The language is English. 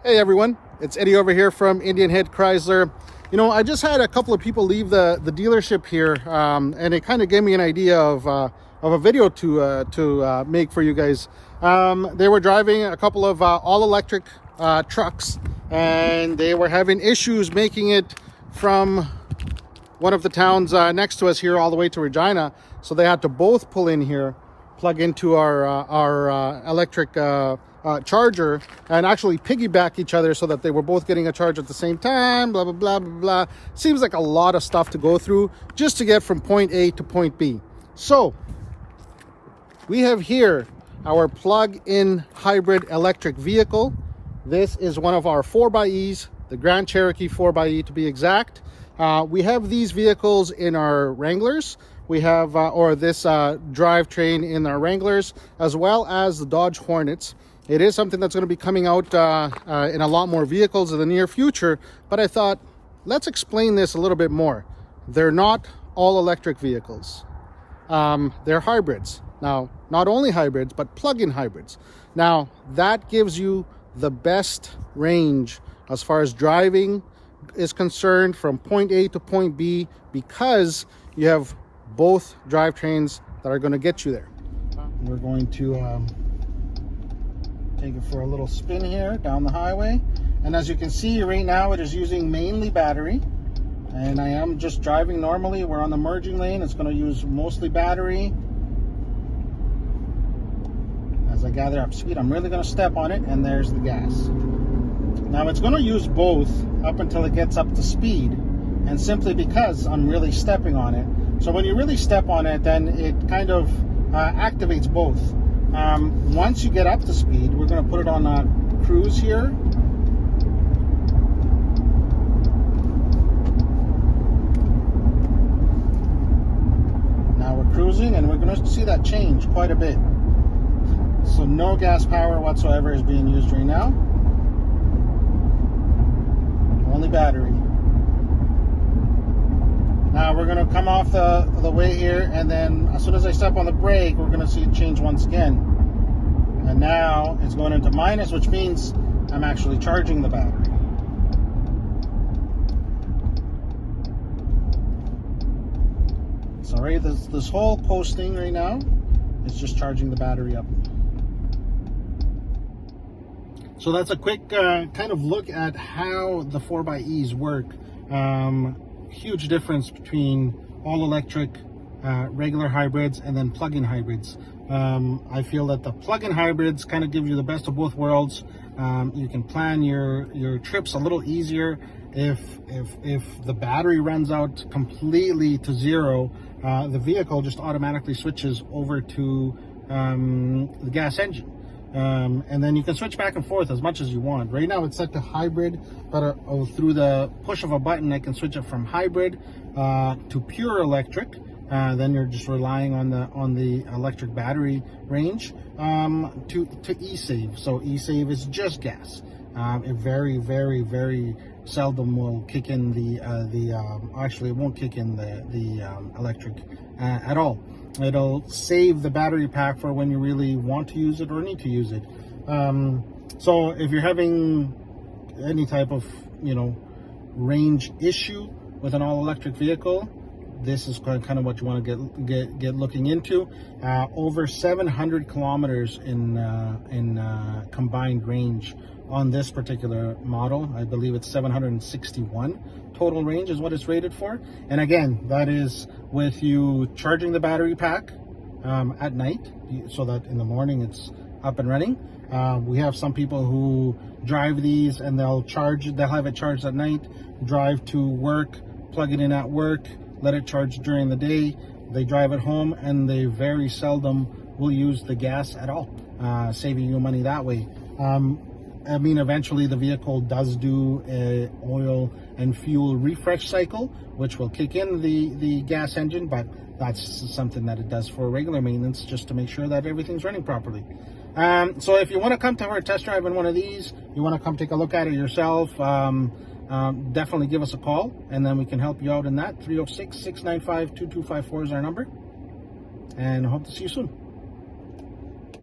Hey everyone, it's Eddie over here from Indian Head Chrysler. You know, I just had a couple of people leave the dealership here, and it kind of gave me an idea of a video to make for you guys. They were driving a couple of all-electric trucks, and they were having issues making it from one of the towns next to us here all the way to Regina. So they had to both pull in here, plug into our electric charger, and actually piggyback each other so that they were both getting a charge at the same time. Blah blah blah blah blah. Seems like a lot of stuff to go through just to get from point A to point B. So we have here our plug-in hybrid electric vehicle. This is one of our 4xEs, the Grand Cherokee 4xE to be exact. We have these vehicles in our Wranglers. We have, or this drivetrain in our Wranglers, as well as the Dodge Hornets. It is something that's going to be coming out in a lot more vehicles in the near future, but I thought, let's explain this a little bit more. They're not all electric vehicles. They're hybrids. Now, not only hybrids, but plug-in hybrids. Now, that gives you the best range as far as driving is concerned from point A to point B, because you have both drivetrains that are going to get you there. We're going to take it for a little spin here down the highway, and as you can see right now it is using mainly battery, and I am just driving normally. We're on the merging lane. It's going to use mostly battery. As I gather up speed, I'm really going to step on it, and there's the gas. Now it's going to use both up until it gets up to speed, and simply because I'm really stepping on it. So when you really step on it, then it kind of activates both. Once you get up to speed, we're going to put it on cruise here. Now we're cruising, and we're going to see that change quite a bit. So no gas power whatsoever is being used right now. Only battery. Now we're going to come off the way here, and then as soon as I step on the brake, we're going to see it change once again. And now it's going into minus, which means I'm actually charging the battery. So right, this whole coasting right now is just charging the battery up. So that's a quick kind of look at how the 4xEs work. Huge difference between all electric, regular hybrids, and then plug-in hybrids. I feel that the plug-in hybrids kind of give you the best of both worlds. You can plan your trips a little easier. If the battery runs out completely to zero, the vehicle just automatically switches over to the gas engine. And then you can switch back and forth as much as you want. Right now it's set to hybrid, but through the push of a button I can switch it from hybrid to pure electric. Then you're just relying on the electric battery range, to e-save. So e-save is just gas. It very, very, very seldom will kick in actually it won't kick in the electric at all. It'll save the battery pack for when you really want to use it or need to use it. So if you're having any type of range issue with an all-electric vehicle, this is kind of what you want to get looking into. Over 700 kilometers in combined range on this particular model. I believe it's 761 total range is what it's rated for. And again, that is with you charging the battery pack at night, so that in the morning it's up and running. We have some people who drive these and they'll have it charged at night, drive to work, plug it in at work, let it charge during the day. They drive it home, and they very seldom will use the gas at all, saving you money that way. I mean, eventually the vehicle does do a oil and fuel refresh cycle, which will kick in the gas engine, but that's something that it does for regular maintenance, just to make sure that everything's running properly. So if you want to come to our test drive in one of these, you want to come take a look at it yourself, definitely give us a call, and then we can help you out in that. 306-695-2254 is our number, and I hope to see you soon.